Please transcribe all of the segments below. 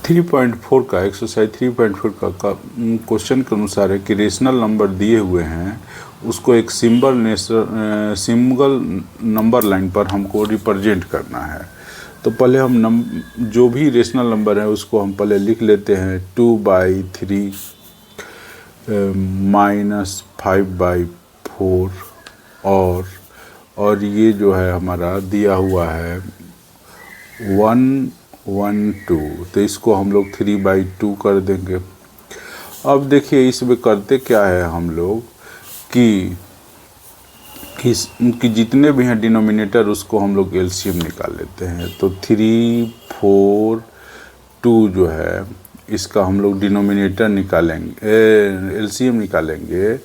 3.4 का एक्सरसाइज 3.4 का क्वेश्चन के अनुसार है कि रेशनल नंबर दिए हुए हैं, उसको एक सिंगल नंबर लाइन पर हमको रिप्रेजेंट करना है। तो पहले हम जो भी रेशनल नंबर है उसको हम पहले लिख लेते हैं 2/3 -5/4 और ये जो है हमारा दिया हुआ है 1 1 2, तो इसको हम लोग 3/2 कर देंगे। अब देखिए इसमें करते क्या है हम लोग कि जितने भी हैं डिनोमिनेटर उसको हम लोग एलसीएम निकाल लेते हैं। तो 3 4 2 जो है इसका हम लोग डिनोमिनेटर निकालेंगे, एलसीएम निकालेंगे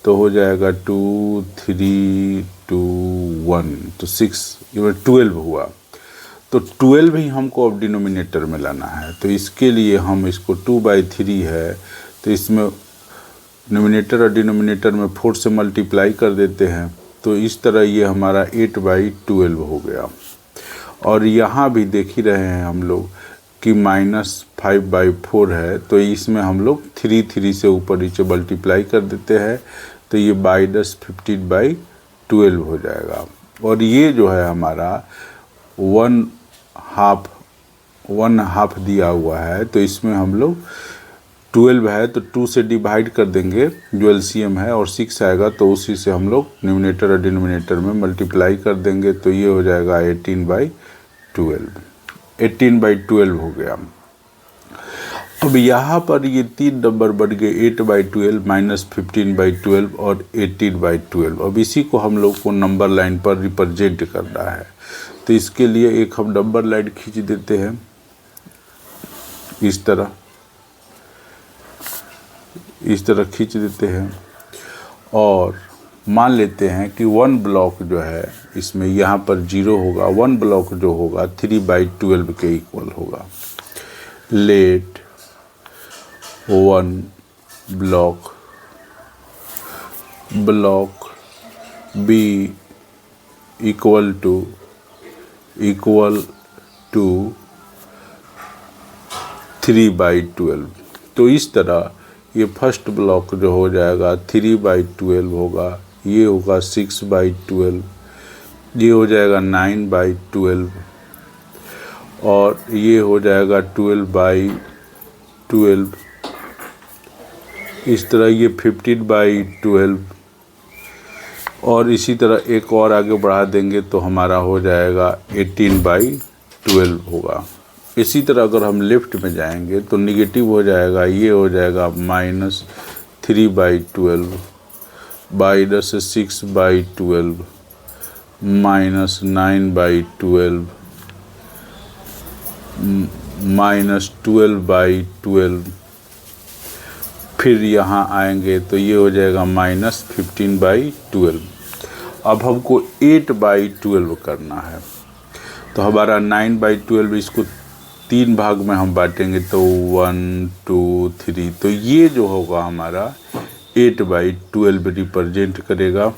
तो हो जाएगा 2 3 2 1, तो 6 12 हुआ। तो 12 ही हमको अब डिनोमिनेटर में लाना है। तो इसके लिए हम इसको 2/3 है तो इसमें नोमिनेटर और डिनोमिनेटर में 4 से मल्टीप्लाई कर देते हैं। तो इस तरह ये हमारा 8/12 हो गया। और यहाँ भी देख ही रहे हैं हम लोग कि -5/4 है, तो इसमें हम लोग 3 से ऊपर नीचे मल्टीप्लाई कर देते हैं तो ये 10 15/12 हो जाएगा। और ये जो है हमारा 1/2 दिया हुआ है, तो इसमें हम लोग 12 है तो 2 से डिवाइड कर देंगे जो एलसीएम है, और 6 आएगा तो उसी से हम लोग न्यूमिनेटर और डिनोमिनेटर में मल्टीप्लाई कर देंगे तो ये हो जाएगा 18/12 हो गया। अब यहाँ पर ये 3 नंबर बढ़ गए 8/12 -15/12 और 18/12। अब इसी को हम लोग को नंबर लाइन पर रिप्रेजेंट करना है। तो इसके लिए एक हम नंबर लाइन खींच देते हैं इस तरह खींच देते हैं और मान लेते हैं कि 1 ब्लॉक जो है इसमें यहाँ पर 0 होगा। 1 ब्लॉक जो होगा 3/12 के इक्वल होगा। Let 1 block be equal to 3/12। तो इस तरह ये फर्स्ट ब्लॉक जो हो जाएगा 3/12 होगा, ये होगा 6/12, ये हो जाएगा 9/12 और ये हो जाएगा 12/12। इस तरह ये 15/12 और इसी तरह एक और आगे बढ़ा देंगे तो हमारा हो जाएगा 18/12 होगा। इसी तरह अगर हम लेफ्ट में जाएंगे तो निगेटिव हो जाएगा, ये हो जाएगा -3/12 -6/12 -9/12 -12/12। फिर यहाँ आएंगे तो ये हो जाएगा -15/12। अब हमको 8/12 करना है तो हमारा 9/12, इसको 3 भाग में हम बांटेंगे तो 1 2 3, तो ये जो होगा हमारा 8/12 रिप्रेजेंट करेगा।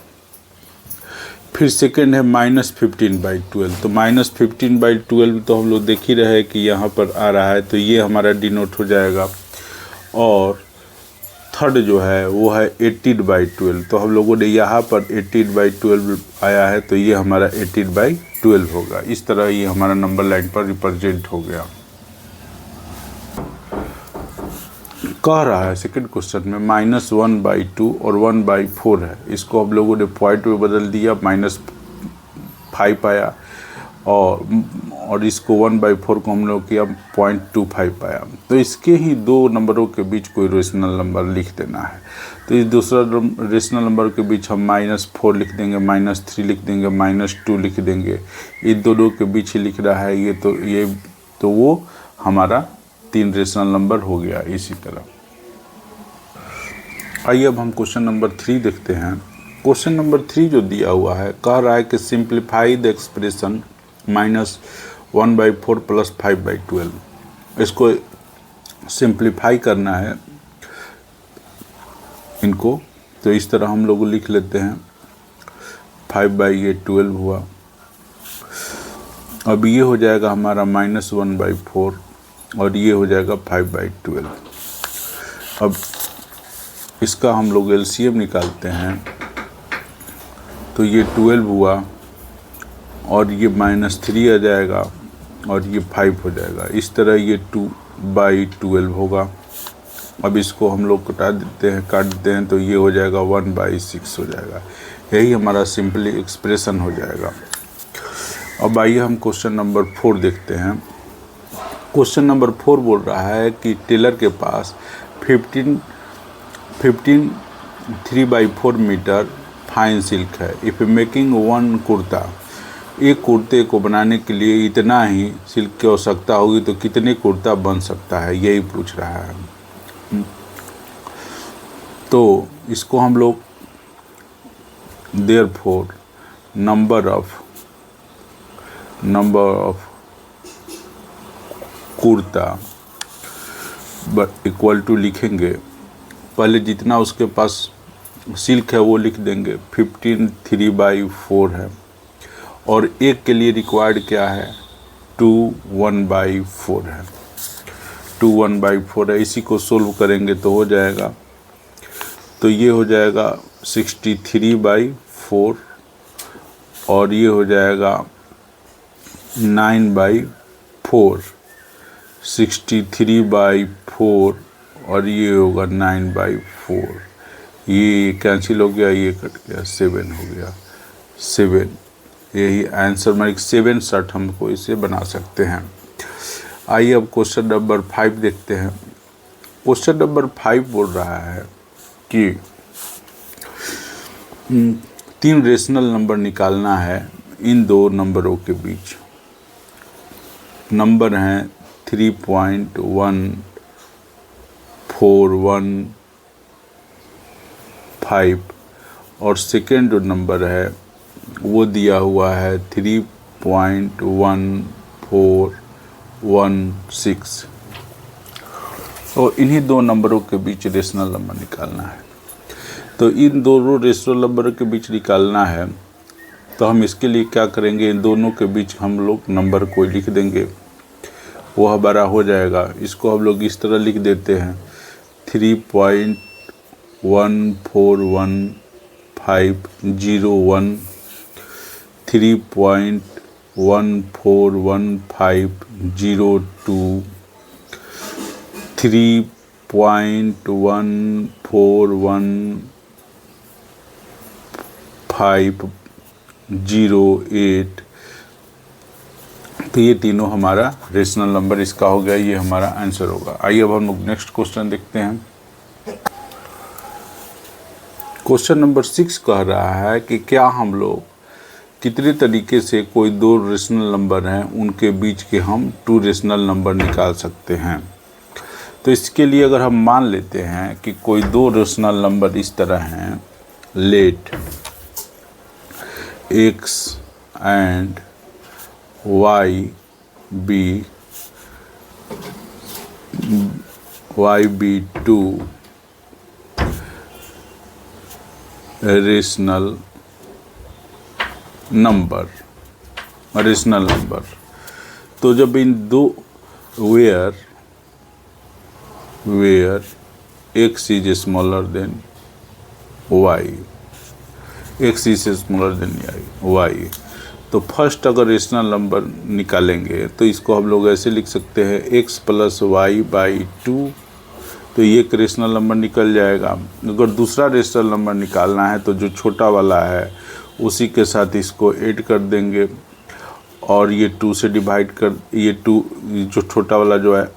फिर सेकेंड है -15/12। तो -15/12 तो हम लोग देख ही रहे हैं कि यहाँ पर आ रहा है तो ये हमारा डिनोट हो जाएगा। और थर्ड जो है वो है 18/12। तो हम लोगों ने यहाँ पर 18/12 आया है तो ये हमारा 18/12 होगा। इस तरह ये हमारा नंबर लाइन पर रिप्रेजेंट हो गया। कह रहा है सेकंड क्वेश्चन में -1/2 और 1/4 है, इसको हम लोगों ने पॉइंट में बदल दिया, -5 आया और इसको 1/4 को हम लोग किया 0.25 आया। तो इसके ही दो नंबरों के बीच कोई रेशनल नंबर लिख देना है। तो इस दूसरा रेशनल नंबर के बीच हम -4 लिख देंगे, -3 लिख देंगे, -2 लिख देंगे। ये दोनों के बीच ही लिख रहा है ये तो वो हमारा 3 रेशनल नंबर हो गया। इसी तरह आइए अब हम क्वेश्चन नंबर 3 देखते हैं। क्वेश्चन नंबर 3 जो दिया हुआ है कह रहा है कि सिंप्लीफाई द एक्सप्रेशन -1/4 + 5/12। इसको सिंप्लीफाई करना है इनको, तो इस तरह हम लोग लिख लेते हैं 5/12 हुआ। अब ये हो जाएगा हमारा -1/4 और ये हो जाएगा 5/12। अब इसका हम लोग एलसीएम निकालते हैं तो ये 12 हुआ और ये -3 आ जाएगा और ये 5 हो जाएगा। इस तरह ये 2/12 होगा। अब इसको हम लोग काट देते हैं तो ये हो जाएगा 1/6 हो जाएगा। यही हमारा सिंपली एक्सप्रेशन हो जाएगा। अब आइए हम क्वेश्चन नंबर 4 देखते हैं। क्वेश्चन नंबर 4 बोल रहा है कि टेलर के पास 15 3/4 मीटर फाइन सिल्क है। इफ़ मेकिंग वन कुर्ता, एक कुर्ते को बनाने के लिए इतना ही सिल्क की आवश्यकता होगी तो कितने कुर्ता बन सकता है, यही पूछ रहा है। तो इसको हम लोग देयरफॉर नंबर ऑफ कुर्ता बट इक्वल टू लिखेंगे। पहले जितना उसके पास सिल्क है वो लिख देंगे। 15 3/4 है और एक के लिए रिक्वायर्ड क्या है, 2 1/4 है। 2 1/4 है। इसी को सोल्व करेंगे तो हो जाएगा, तो ये हो जाएगा 63/4 और ये हो जाएगा 9/4। 63/4 और ये होगा 9/4। ये कैंसिल हो गया, ये कट गया, 7 हो गया। 7 यही आंसर, मतलब 7 शर्ट हमको इसे बना सकते हैं। आइए अब क्वेश्चन नंबर 5 देखते हैं। क्वेश्चन नंबर 5 बोल रहा है कि 3 रेशनल नंबर निकालना है इन दो नंबरों के बीच। नंबर हैं 3.1415 और सेकेंड जो नंबर है वो दिया हुआ है 3.1416 और इन्हीं दो नंबरों के बीच रेशनल नंबर निकालना है। तो इन दोनों रेशनल नंबरों के बीच निकालना है तो हम इसके लिए क्या करेंगे, इन दोनों के बीच हम लोग नंबर को लिख देंगे, वो हमारा हो जाएगा। इसको हम लोग इस तरह लिख देते हैं 3.141501, 3.141502, 3.141508। तो ये तीनों हमारा रेशनल नंबर इसका हो गया, ये हमारा आंसर होगा। आइए अब हम लोग नेक्स्ट क्वेश्चन देखते हैं। क्वेश्चन नंबर 6 कह रहा है कि क्या हम लोग कितने तरीके से कोई दो रेशनल नंबर हैं उनके बीच के हम 2 रेशनल नंबर निकाल सकते हैं। तो इसके लिए अगर हम मान लेते हैं कि कोई दो रेशनल नंबर इस तरह हैं, let x and y be 2 rational number. तो जब इन दो where x is smaller than y, x is smaller than y, तो फर्स्ट अगर रेशनल नंबर निकालेंगे तो इसको हम लोग ऐसे लिख सकते हैं x + y/2। तो ये एक रेशनल नंबर निकल जाएगा। अगर दूसरा रेशनल नंबर निकालना है तो जो छोटा वाला है उसी के साथ इसको ऐड कर देंगे और ये 2 से डिवाइड कर, ये 2 जो छोटा वाला जो है,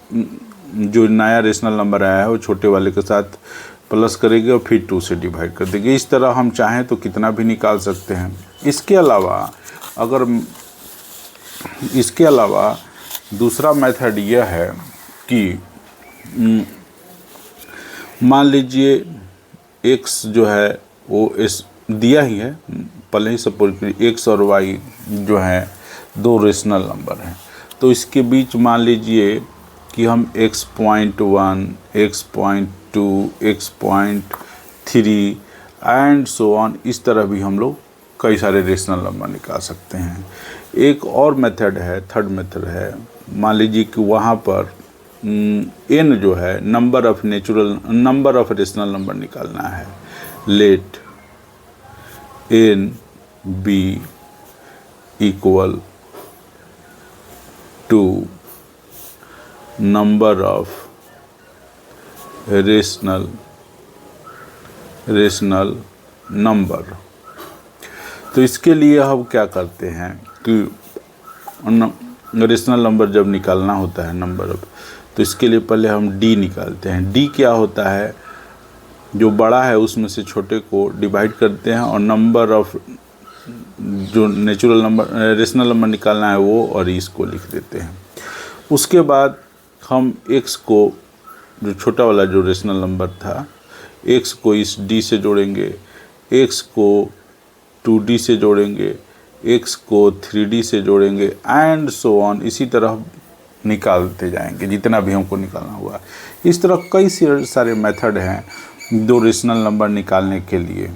जो नया रेशनल नंबर आया है वो छोटे वाले के साथ प्लस करेंगे और फिर 2 से डिवाइड कर देंगे। इस तरह हम चाहें तो कितना भी निकाल सकते हैं। इसके अलावा दूसरा मेथड यह है कि मान लीजिए x जो है वो दिया ही है, पहले ही सपोज करिए x और y जो है दो रेशनल नंबर हैं, तो इसके बीच मान लीजिए कि हम x.1, x.2, x.3 and so on, इस तरह भी हम लोग कई सारे रेशनल नंबर निकाल सकते हैं। एक और मेथड है, थर्ड मेथड है, मान लीजिए कि वहाँ पर n जो है नंबर ऑफ रेशनल नंबर निकालना है। Let n be equal to number of rational number. तो इसके लिए हम क्या करते हैं कि रेशनल नंबर जब निकालना होता है नंबर ऑफ, तो इसके लिए पहले हम डी निकालते हैं। डी क्या होता है, जो बड़ा है उसमें से छोटे को डिवाइड करते हैं और नंबर ऑफ जो रेशनल नंबर निकालना है वो और इसको लिख देते हैं। उसके बाद हम x को, जो छोटा वाला जो रेशनल नंबर था, x को इस d से जोड़ेंगे, x को 2d से जोड़ेंगे, x को 3d से जोड़ेंगे एंड सो ऑन। इसी तरह निकालते जाएंगे जितना भी हमको निकालना हुआ। इस तरह कई सारे मेथड हैं दो रेशनल नंबर निकालने के लिए।